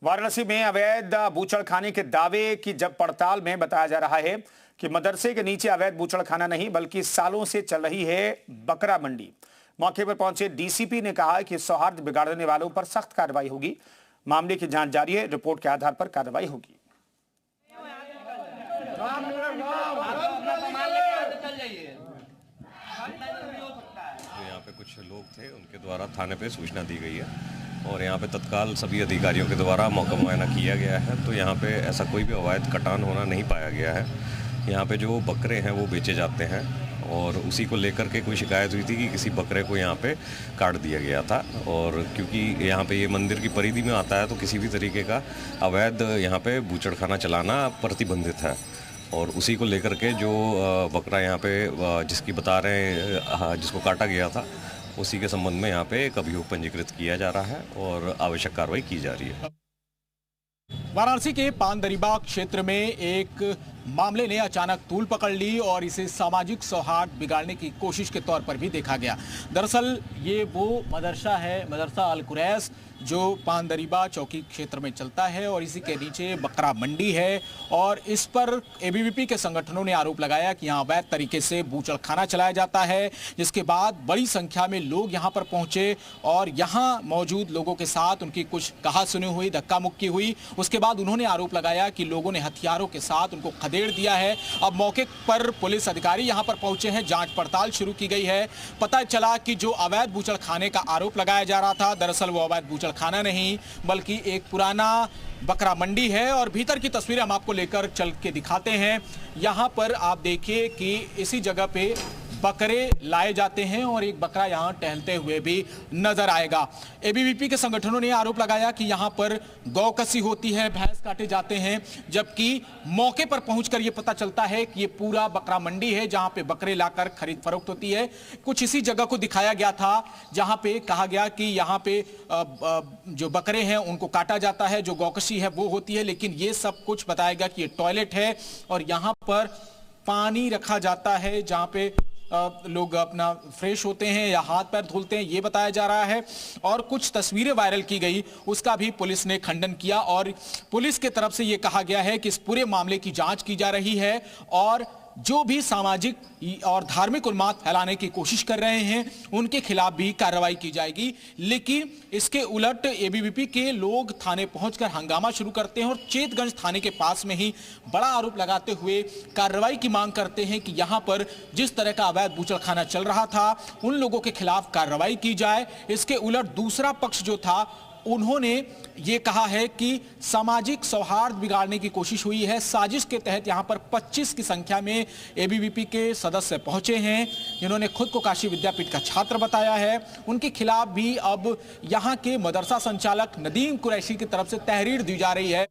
वाराणसी में अवैध बूचड़खाने के दावे की जब पड़ताल में बताया जा रहा है कि मदरसे के नीचे अवैध बूचड़खाना नहीं बल्कि सालों से चल रही है बकरा मंडी। मौके पर पहुंचे डीसीपी ने कहा कि सौहार्द बिगाड़ने वालों पर सख्त कार्रवाई होगी। मामले की जांच जारी है, रिपोर्ट के आधार पर कार्रवाई होगी। यहाँ पे कुछ लोग थे, उनके द्वारा थाने पे सूचना दी गई है और यहाँ पे तत्काल सभी अधिकारियों के द्वारा मौका मुआयना किया गया है। तो यहाँ पे ऐसा कोई भी अवैध कटान होना नहीं पाया गया है। यहाँ पे जो बकरे हैं वो बेचे जाते हैं और उसी को लेकर के कोई शिकायत हुई थी कि किसी बकरे को यहाँ पे काट दिया गया था। और क्योंकि यहाँ पे ये मंदिर की परिधि में आता है तो किसी भी तरीके का अवैध यहाँ पे बूचड़खाना चलाना प्रतिबंधित है। और उसी को लेकर के जो बकरा यहाँ पे जिसकी बता रहे हैं जिसको काटा गया था, उसी के संबंध में यहाँ पे एक अभियोग पंजीकृत किया जा रहा है और आवश्यक कार्रवाई की जा रही है। वाराणसी के पानदरीबा क्षेत्र में एक मामले ने अचानक तूल पकड़ ली और इसे सामाजिक सौहार्द बिगाड़ने की कोशिश के तौर पर भी देखा गया। दरअसल ये वो मदरसा है, मदरसा अल कुरैश, जो पानदरीबा चौकी क्षेत्र में चलता है और इसी के नीचे बकरा मंडी है। और इस पर एबीवीपी के संगठनों ने आरोप लगाया कि यहाँ अवैध तरीके से बूचड़खाना चलाया जाता है, जिसके बाद बड़ी संख्या में लोग यहाँ पर पहुंचे और यहाँ मौजूद लोगों के साथ उनकी कुछ कहा सुनी हुई, धक्का मुक्की हुई। उसके बाद उन्होंने आरोप लगाया कि लोगों ने हथियारों के साथ उनको खदेड़ दिया है। अब मौके पर पुलिस अधिकारी यहाँ पर पहुंचे हैं, जांच पड़ताल शुरू की गई है। पता चला कि जो अवैध बूचड़खाने का आरोप लगाया जा रहा था, दरअसल वो अवैध बूचड़खाना नहीं बल्कि एक पुराना बकरा मंडी है। और भीतर की तस्वीरें हम आपको लेकर चल के दिखाते हैं। यहाँ पर आप देखिए कि इसी जगह पे बकरे लाए जाते हैं और एक बकरा यहाँ टहलते हुए भी नजर आएगा। एबीवीपी के संगठनों ने आरोप लगाया कि यहाँ पर गौकसी होती है, भैंस काटे जाते हैं, जबकि मौके पर पहुंचकर ये पता चलता है कि ये पूरा बकरा मंडी है जहाँ पे बकरे लाकर खरीद फरोख्त होती है। कुछ इसी जगह को दिखाया गया था जहाँ पे कहा गया कि यहाँ पे जो बकरे हैं उनको काटा जाता है, जो गौकसी है वो होती है। लेकिन ये सब कुछ बताया गया कि ये टॉयलेट है और यहाँ पर पानी रखा जाता है जहाँ पे लोग अपना फ्रेश होते हैं या हाथ पैर धुलते हैं, ये बताया जा रहा है। और कुछ तस्वीरें वायरल की गई, उसका भी पुलिस ने खंडन किया और पुलिस के तरफ से ये कहा गया है कि इस पूरे मामले की जांच की जा रही है और जो भी सामाजिक और धार्मिक उन्माद फैलाने की कोशिश कर रहे हैं उनके खिलाफ भी कार्रवाई की जाएगी। लेकिन इसके उलट एबीवीपी के लोग थाने पहुंचकर हंगामा शुरू करते हैं और चेतगंज थाने के पास में ही बड़ा आरोप लगाते हुए कार्रवाई की मांग करते हैं कि यहां पर जिस तरह का अवैध बूचड़खाना चल रहा था उन लोगों के खिलाफ कार्रवाई की जाए। इसके उलट दूसरा पक्ष जो था उन्होंने ये कहा है कि सामाजिक सौहार्द बिगाड़ने की कोशिश हुई है। साजिश के तहत यहां पर 25 की संख्या में एबीवीपी के सदस्य पहुंचे हैं, जिन्होंने खुद को काशी विद्यापीठ का छात्र बताया है। उनके खिलाफ भी अब यहां के मदरसा संचालक नदीम कुरैशी की तरफ से तहरीर दी जा रही है।